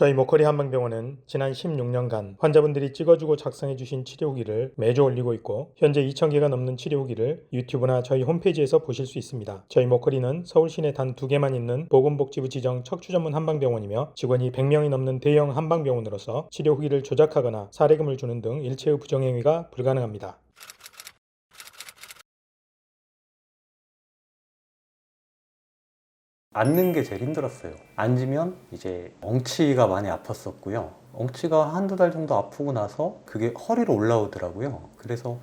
저희 모커리 한방병원은 지난 16년간 환자분들이 찍어주고 작성해주신 치료 후기를 매주 올리고 있고 현재 2,000개가 넘는 치료 후기를 유튜브나 저희 홈페이지에서 보실 수 있습니다. 저희 모커리는 서울 시내 단 2개만 있는 보건복지부 지정 척추 전문 한방병원이며 직원이 100명이 넘는 대형 한방병원으로서 치료 후기를 조작하거나 사례금을 주는 등 일체의 부정행위가 불가능합니다. 앉는 게 제일 힘들었어요. 앉으면 이제 엉치가 많이 아팠었고요. 엉치가 한두 달 정도 아프고 나서 그게 허리로 올라오더라고요. 그래서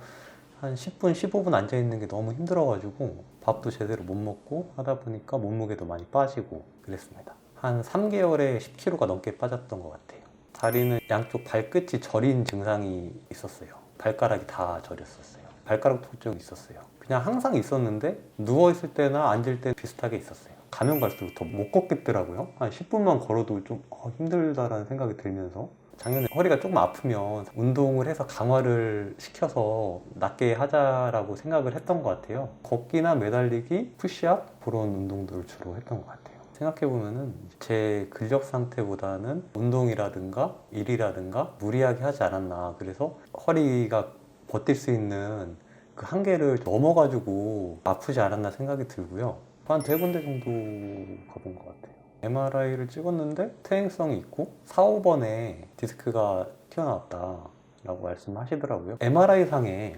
한 10분, 15분 앉아있는 게 너무 힘들어가지고 밥도 제대로 못 먹고 하다 보니까 몸무게도 많이 빠지고 그랬습니다. 한 3개월에 10kg가 넘게 빠졌던 것 같아요. 다리는 양쪽 발끝이 저린 증상이 있었어요. 발가락이 다 저렸었어요. 발가락 통증이 있었어요. 그냥 항상 있었는데 누워있을 때나 앉을 때 비슷하게 있었어요. 가면 갈수록 더 못 걷겠더라고요. 한 10분만 걸어도 좀 힘들다라는 생각이 들면서 작년에 허리가 조금 아프면 운동을 해서 강화를 시켜서 낫게 하자라고 생각을 했던 것 같아요. 걷기나 매달리기, 푸시업 그런 운동들을 주로 했던 것 같아요. 생각해보면은 제 근력 상태보다는 운동이라든가 일이라든가 무리하게 하지 않았나. 그래서 허리가 버틸 수 있는 그 한계를 넘어가지고 아프지 않았나 생각이 들고요. 한 3군데 정도 가본 것 같아요. MRI를 찍었는데 퇴행성이 있고 4, 5번에 디스크가 튀어나왔다라고 말씀하시더라고요. MRI상에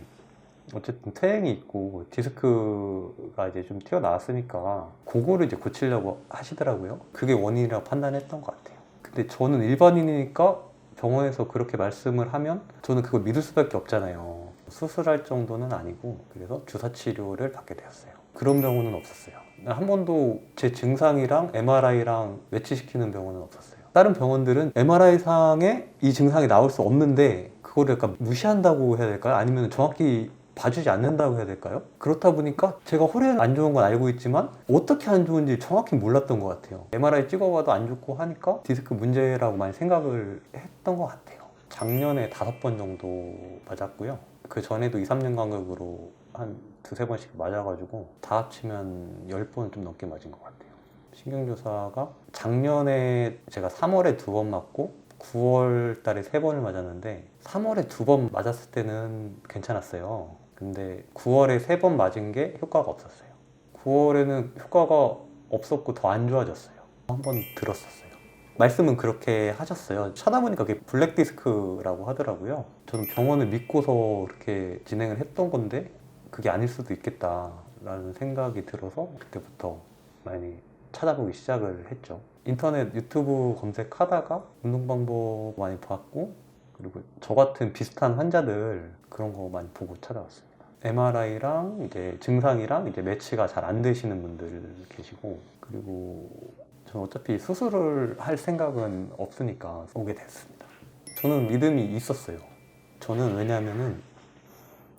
어쨌든 퇴행이 있고 디스크가 이제 좀 튀어나왔으니까 그거를 이제 고치려고 하시더라고요. 그게 원인이라고 판단했던 것 같아요. 근데 저는 일반인이니까 병원에서 그렇게 말씀을 하면 저는 그걸 믿을 수밖에 없잖아요. 수술할 정도는 아니고 그래서 주사 치료를 받게 되었어요. 그런 병원은 없었어요. 한 번도 제 증상이랑 MRI랑 매치시키는 병원은 없었어요. 다른 병원들은 MRI상에 이 증상이 나올 수 없는데 그거를 약간 무시한다고 해야 될까요? 아니면 정확히 봐주지 않는다고 해야 될까요? 그렇다 보니까 제가 허리는 안 좋은 건 알고 있지만 어떻게 안 좋은지 정확히 몰랐던 것 같아요. MRI 찍어봐도 안 좋고 하니까 디스크 문제라고 많이 생각을 했던 것 같아요. 작년에 5번 정도 맞았고요. 그 전에도 2, 3년 간격으로 한 2, 3번씩 맞아가지고 다 합치면 10번 좀 넘게 맞은 것 같아요. 신경주사가 작년에 제가 3월에 2번 맞고 9월 달에 3번을 맞았는데 3월에 2번 맞았을 때는 괜찮았어요. 근데 9월에 3번 맞은 게 효과가 없었어요. 9월에는 효과가 없었고 더 안 좋아졌어요. 한 번 들었었어요. 말씀은 그렇게 하셨어요. 찾아보니까 그게 블랙디스크라고 하더라고요. 저는 병원을 믿고서 그렇게 진행을 했던 건데 그게 아닐 수도 있겠다라는 생각이 들어서 그때부터 많이 찾아보기 시작을 했죠. 인터넷 유튜브 검색하다가 운동 방법 많이 봤고 그리고 저 같은 비슷한 환자들 그런 거 많이 보고 찾아왔습니다. MRI랑 이제 증상이랑 이제 매치가 잘 안 되시는 분들 계시고 그리고 저는 어차피 수술을 할 생각은 없으니까 오게 됐습니다. 저는 믿음이 있었어요. 저는 왜냐하면은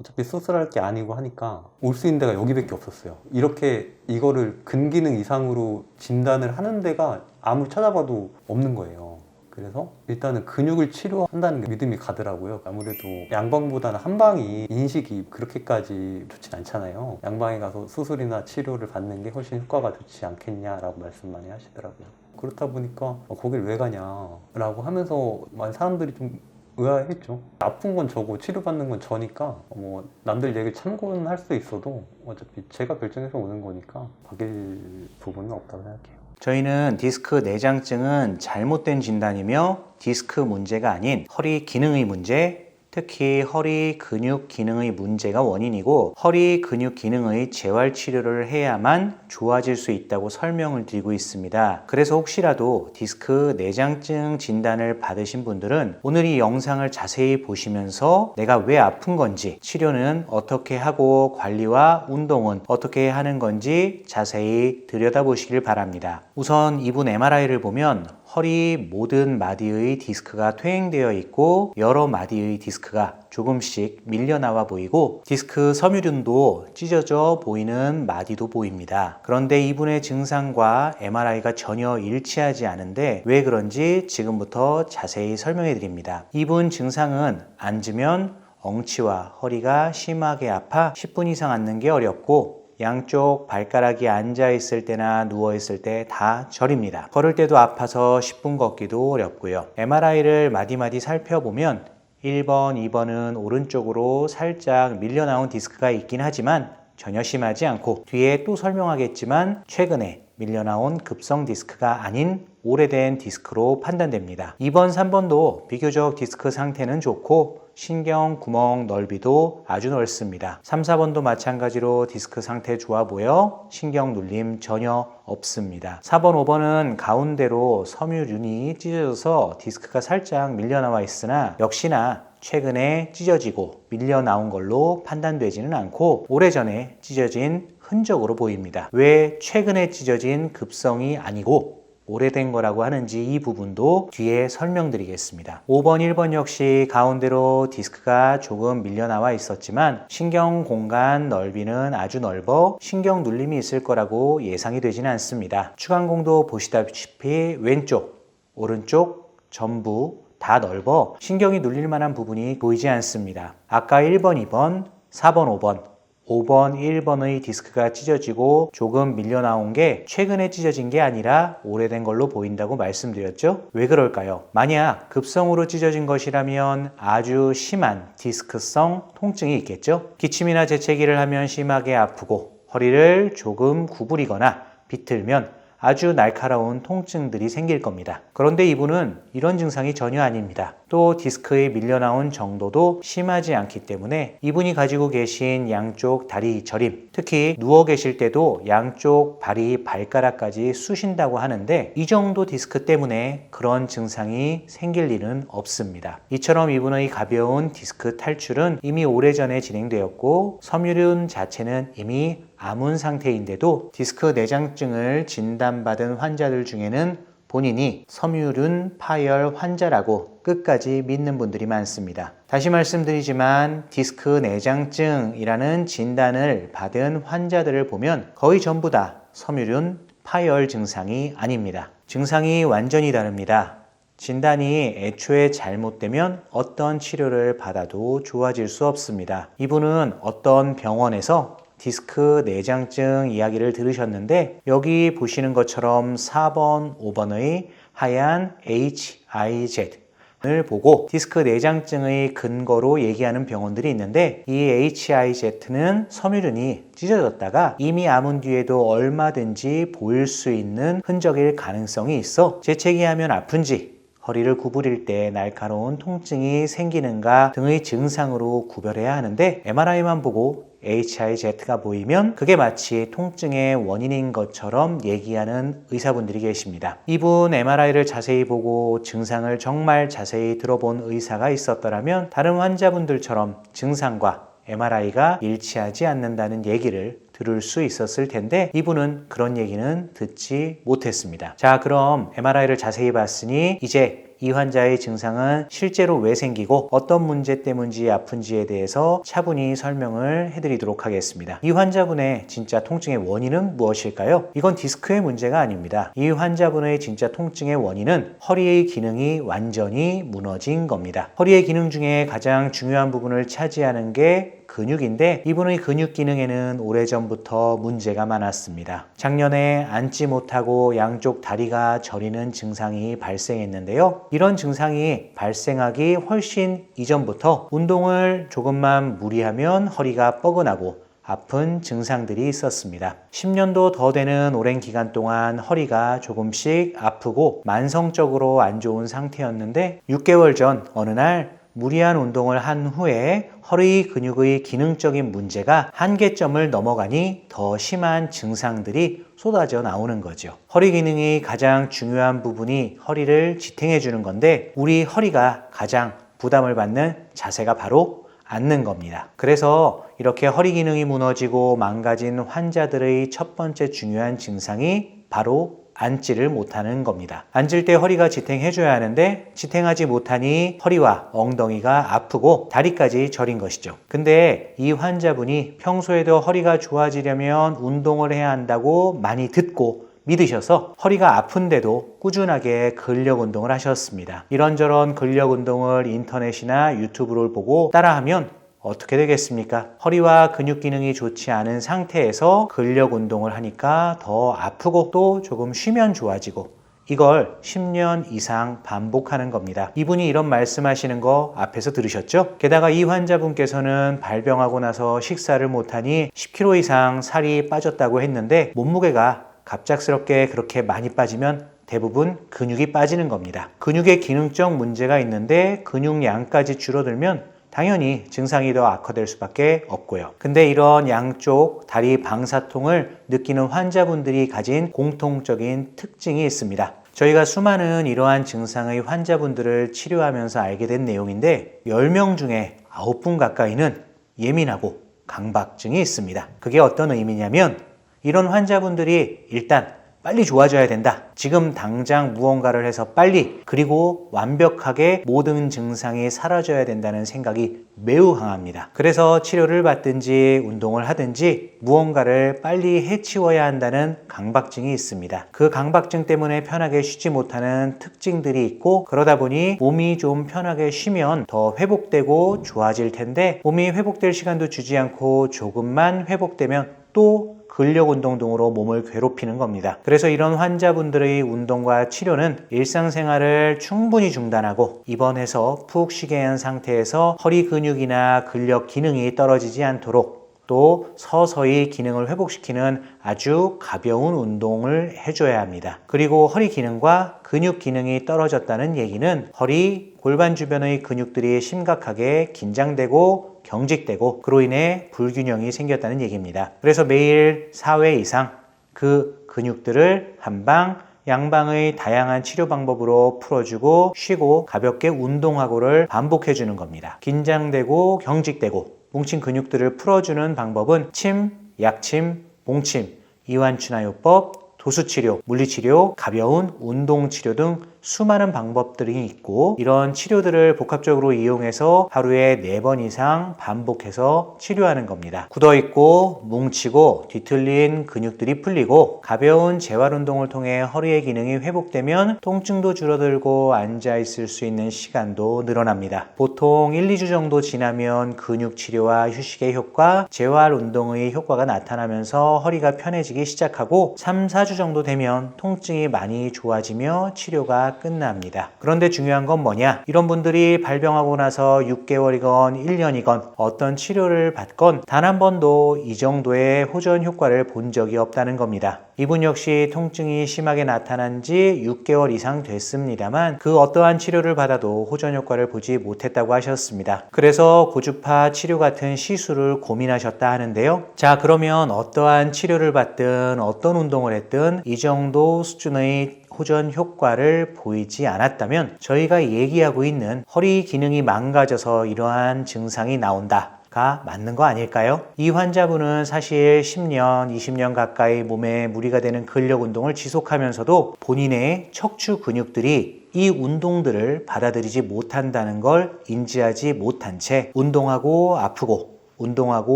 어차피 수술할 게 아니고 하니까 올 수 있는 데가 여기밖에 없었어요. 이렇게 이거를 근기능 이상으로 진단을 하는 데가 아무리 찾아봐도 없는 거예요. 그래서 일단은 근육을 치료한다는 게 믿음이 가더라고요. 아무래도 양방보다는 한방이 인식이 그렇게까지 좋진 않잖아요. 양방에 가서 수술이나 치료를 받는 게 훨씬 효과가 좋지 않겠냐라고 말씀 많이 하시더라고요. 그렇다 보니까 거길 왜 가냐라고 하면서 많은 사람들이 좀 의아했죠. 아픈 건 저고 치료받는 건 저니까 뭐 남들 얘기를 참고는 할 수 있어도 어차피 제가 결정해서 오는 거니까 바뀔 부분은 없다고 생각해요. 저희는 디스크 내장증은 잘못된 진단이며 디스크 문제가 아닌 허리 기능의 문제, 특히 허리 근육 기능의 문제가 원인이고 허리 근육 기능의 재활 치료를 해야만 좋아질 수 있다고 설명을 드리고 있습니다. 그래서 혹시라도 디스크 내장증 진단을 받으신 분들은 오늘 이 영상을 자세히 보시면서 내가 왜 아픈 건지, 치료는 어떻게 하고 관리와 운동은 어떻게 하는 건지 자세히 들여다보시길 바랍니다. 우선 이분 MRI를 보면 허리 모든 마디의 디스크가 퇴행되어 있고 여러 마디의 디스크가 조금씩 밀려나와 보이고 디스크 섬유륜도 찢어져 보이는 마디도 보입니다. 그런데 이분의 증상과 MRI가 전혀 일치하지 않은데 왜 그런지 지금부터 자세히 설명해 드립니다. 이분 증상은 앉으면 엉치와 허리가 심하게 아파 10분 이상 앉는 게 어렵고 양쪽 발가락이 앉아 있을 때나 누워 있을 때 다 저립니다. 걸을 때도 아파서 10분 걷기도 어렵고요. MRI를 마디마디 살펴보면 1번, 2번은 오른쪽으로 살짝 밀려 나온 디스크가 있긴 하지만 전혀 심하지 않고, 뒤에 또 설명하겠지만 최근에 밀려 나온 급성 디스크가 아닌 오래된 디스크로 판단됩니다. 2번, 3번도 비교적 디스크 상태는 좋고 신경 구멍 넓이도 아주 넓습니다. 3, 4번도 마찬가지로 디스크 상태 좋아 보여 신경 눌림 전혀 없습니다. 4번, 5번은 가운데로 섬유륜이 찢어져서 디스크가 살짝 밀려 나와 있으나 역시나 최근에 찢어지고 밀려 나온 걸로 판단되지는 않고 오래전에 찢어진 흔적으로 보입니다. 왜 최근에 찢어진 급성이 아니고 오래된 거라고 하는지 이 부분도 뒤에 설명드리겠습니다. 5번, 1번 역시 가운데로 디스크가 조금 밀려 나와 있었지만 신경 공간 넓이는 아주 넓어 신경 눌림이 있을 거라고 예상이 되지는 않습니다. 추간공도 보시다시피 왼쪽, 오른쪽 전부 다 넓어 신경이 눌릴 만한 부분이 보이지 않습니다. 아까 1번, 2번, 4번, 5번 5번, 1번의 디스크가 찢어지고 조금 밀려 나온 게 최근에 찢어진 게 아니라 오래된 걸로 보인다고 말씀드렸죠? 왜 그럴까요? 만약 급성으로 찢어진 것이라면 아주 심한 디스크성 통증이 있겠죠? 기침이나 재채기를 하면 심하게 아프고 허리를 조금 구부리거나 비틀면 아주 날카로운 통증들이 생길 겁니다. 그런데 이분은 이런 증상이 전혀 아닙니다. 또 디스크에 밀려나온 정도도 심하지 않기 때문에 이분이 가지고 계신 양쪽 다리 저림, 특히 누워 계실 때도 양쪽 발이 발가락까지 쑤신다고 하는데 이 정도 디스크 때문에 그런 증상이 생길 일은 없습니다. 이처럼 이분의 가벼운 디스크 탈출은 이미 오래전에 진행되었고 섬유륜 자체는 이미 아문 상태인데도 디스크 내장증을 진단받은 환자들 중에는 본인이 섬유륜 파열 환자라고 끝까지 믿는 분들이 많습니다. 다시 말씀드리지만 디스크 내장증이라는 진단을 받은 환자들을 보면 거의 전부 다 섬유륜 파열 증상이 아닙니다. 증상이 완전히 다릅니다. 진단이 애초에 잘못되면 어떤 치료를 받아도 좋아질 수 없습니다. 이분은 어떤 병원에서 디스크 내장증 이야기를 들으셨는데 여기 보시는 것처럼 4번, 5번의 하얀 HIZ을 보고 디스크 내장증의 근거로 얘기하는 병원들이 있는데 이 HIZ는 섬유륜이 찢어졌다가 이미 아문 뒤에도 얼마든지 보일 수 있는 흔적일 가능성이 있어 재채기하면 아픈지 허리를 구부릴 때 날카로운 통증이 생기는가 등의 증상으로 구별해야 하는데 MRI만 보고 HIZ가 보이면 그게 마치 통증의 원인인 것처럼 얘기하는 의사분들이 계십니다. 이분 MRI를 자세히 보고 증상을 정말 자세히 들어본 의사가 있었더라면 다른 환자분들처럼 증상과 MRI가 일치하지 않는다는 얘기를 들을 수 있었을 텐데 이분은 그런 얘기는 듣지 못했습니다. 자, 그럼 MRI를 자세히 봤으니 이제 이 환자의 증상은 실제로 왜 생기고 어떤 문제 때문인지 아픈지에 대해서 차분히 설명을 해드리도록 하겠습니다. 이 환자분의 진짜 통증의 원인은 무엇일까요? 이건 디스크의 문제가 아닙니다. 이 환자분의 진짜 통증의 원인은 허리의 기능이 완전히 무너진 겁니다. 허리의 기능 중에 가장 중요한 부분을 차지하는 게 근육인데 이분의 근육 기능에는 오래전부터 문제가 많았습니다. 작년에 앉지 못하고 양쪽 다리가 저리는 증상이 발생했는데요. 이런 증상이 발생하기 훨씬 이전부터 운동을 조금만 무리하면 허리가 뻐근하고 아픈 증상들이 있었습니다. 10년도 더 되는 오랜 기간 동안 허리가 조금씩 아프고 만성적으로 안 좋은 상태였는데 6개월 전 어느 날 무리한 운동을 한 후에 허리 근육의 기능적인 문제가 한계점을 넘어가니 더 심한 증상들이 쏟아져 나오는 거죠. 허리 기능이 가장 중요한 부분이 허리를 지탱해 주는 건데 우리 허리가 가장 부담을 받는 자세가 바로 앉는 겁니다. 그래서 이렇게 허리 기능이 무너지고 망가진 환자들의 첫 번째 중요한 증상이 바로 앉지를 못하는 겁니다. 앉을 때 허리가 지탱해줘야 하는데 지탱하지 못하니 허리와 엉덩이가 아프고 다리까지 저린 것이죠. 근데 이 환자분이 평소에도 허리가 좋아지려면 운동을 해야 한다고 많이 듣고 믿으셔서 허리가 아픈데도 꾸준하게 근력 운동을 하셨습니다. 이런저런 근력 운동을 인터넷이나 유튜브를 보고 따라하면 어떻게 되겠습니까? 허리와 근육 기능이 좋지 않은 상태에서 근력 운동을 하니까 더 아프고 또 조금 쉬면 좋아지고 이걸 10년 이상 반복하는 겁니다. 이분이 이런 말씀하시는 거 앞에서 들으셨죠? 게다가 이 환자분께서는 발병하고 나서 식사를 못하니 10kg 이상 살이 빠졌다고 했는데 몸무게가 갑작스럽게 그렇게 많이 빠지면 대부분 근육이 빠지는 겁니다. 근육에 기능적 문제가 있는데 근육량까지 줄어들면 당연히 증상이 더 악화될 수밖에 없고요. 근데 이런 양쪽 다리 방사통을 느끼는 환자분들이 가진 공통적인 특징이 있습니다. 저희가 수많은 이러한 증상의 환자분들을 치료하면서 알게 된 내용인데 10명 중에 9분 가까이는 예민하고 강박증이 있습니다. 그게 어떤 의미냐면 이런 환자분들이 일단 빨리 좋아져야 된다. 지금 당장 무언가를 해서 빨리 그리고 완벽하게 모든 증상이 사라져야 된다는 생각이 매우 강합니다. 그래서 치료를 받든지 운동을 하든지 무언가를 빨리 해치워야 한다는 강박증이 있습니다. 그 강박증 때문에 편하게 쉬지 못하는 특징들이 있고 그러다 보니 몸이 좀 편하게 쉬면 더 회복되고 좋아질 텐데 몸이 회복될 시간도 주지 않고 조금만 회복되면 또 근력 운동 등으로 몸을 괴롭히는 겁니다. 그래서 이런 환자분들의 운동과 치료는 일상생활을 충분히 중단하고 입원해서 푹 쉬게 한 상태에서 허리 근육이나 근력 기능이 떨어지지 않도록 또 서서히 기능을 회복시키는 아주 가벼운 운동을 해줘야 합니다. 그리고 허리 기능과 근육 기능이 떨어졌다는 얘기는 허리, 골반 주변의 근육들이 심각하게 긴장되고 경직되고 그로 인해 불균형이 생겼다는 얘기입니다. 그래서 매일 4회 이상 그 근육들을 한방, 양방의 다양한 치료 방법으로 풀어주고 쉬고 가볍게 운동하고를 반복해주는 겁니다. 긴장되고 경직되고 뭉친 근육들을 풀어주는 방법은 침, 약침, 봉침, 이완추나요법, 도수치료, 물리치료, 가벼운 운동치료 등 수많은 방법들이 있고 이런 치료들을 복합적으로 이용해서 하루에 4번 이상 반복해서 치료하는 겁니다. 굳어있고 뭉치고 뒤틀린 근육들이 풀리고 가벼운 재활운동을 통해 허리의 기능이 회복되면 통증도 줄어들고 앉아있을 수 있는 시간도 늘어납니다. 보통 1, 2주 정도 지나면 근육치료와 휴식의 효과, 재활운동의 효과가 나타나면서 허리가 편해지기 시작하고 3, 4주 정도 되면 통증이 많이 좋아지며 치료가 끝납니다. 그런데 중요한 건 뭐냐? 이런 분들이 발병하고 나서 6개월이건 1년이건 어떤 치료를 받건 단 한 번도 이 정도의 호전 효과를 본 적이 없다는 겁니다. 이분 역시 통증이 심하게 나타난 지 6개월 이상 됐습니다만 그 어떠한 치료를 받아도 호전 효과를 보지 못했다고 하셨습니다. 그래서 고주파 치료 같은 시술을 고민하셨다 하는데요. 자, 그러면 어떠한 치료를 받든 어떤 운동을 했든 이 정도 수준의 호전 효과를 보이지 않았다면 저희가 얘기하고 있는 허리 기능이 망가져서 이러한 증상이 나온다가 맞는 거 아닐까요? 이 환자분은 사실 10년, 20년 가까이 몸에 무리가 되는 근력 운동을 지속하면서도 본인의 척추 근육들이 이 운동들을 받아들이지 못한다는 걸 인지하지 못한 채 운동하고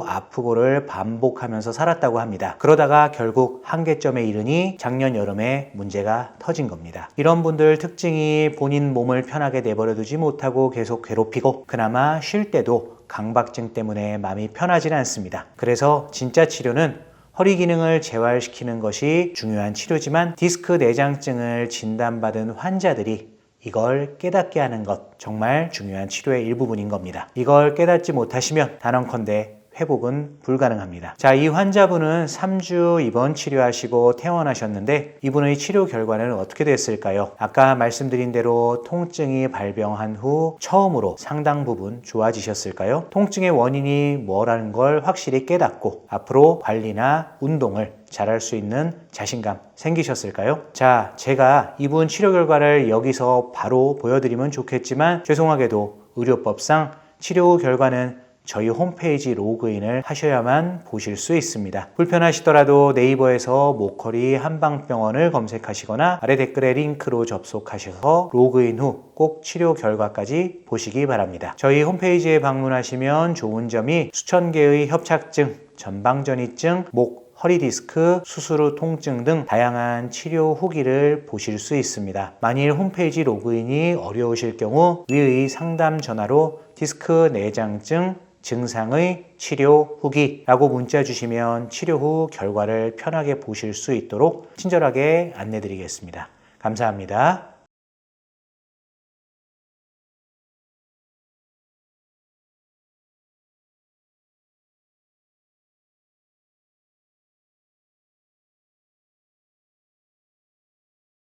아프고를 반복하면서 살았다고 합니다. 그러다가 결국 한계점에 이르니 작년 여름에 문제가 터진 겁니다. 이런 분들 특징이 본인 몸을 편하게 내버려 두지 못하고 계속 괴롭히고 그나마 쉴 때도 강박증 때문에 마음이 편하지는 않습니다. 그래서 진짜 치료는 허리 기능을 재활시키는 것이 중요한 치료지만 디스크 내장증을 진단받은 환자들이 이걸 깨닫게 하는 것 정말 중요한 치료의 일부분인 겁니다. 이걸 깨닫지 못하시면 단언컨대 회복은 불가능합니다. 자, 이 환자분은 3주 입원 치료하시고 퇴원하셨는데 이분의 치료 결과는 어떻게 됐을까요? 아까 말씀드린 대로 통증이 발병한 후 처음으로 상당 부분 좋아지셨을까요? 통증의 원인이 뭐라는 걸 확실히 깨닫고 앞으로 관리나 운동을 잘할 수 있는 자신감 생기셨을까요? 자, 제가 이분 치료 결과를 여기서 바로 보여드리면 좋겠지만 죄송하게도 의료법상 치료 결과는 저희 홈페이지 로그인을 하셔야만 보실 수 있습니다. 불편하시더라도 네이버에서 목허리 한방병원을 검색하시거나 아래 댓글에 링크로 접속하셔서 로그인 후 꼭 치료 결과까지 보시기 바랍니다. 저희 홈페이지에 방문하시면 좋은 점이 수천 개의 협착증, 전방전이증, 목, 허리 디스크, 수술 후 통증 등 다양한 치료 후기를 보실 수 있습니다. 만일 홈페이지 로그인이 어려우실 경우 위의 상담 전화로 디스크 내장증 증상의 치료 후기라고 문자 주시면 치료 후 결과를 편하게 보실 수 있도록 친절하게 안내 드리겠습니다. 감사합니다.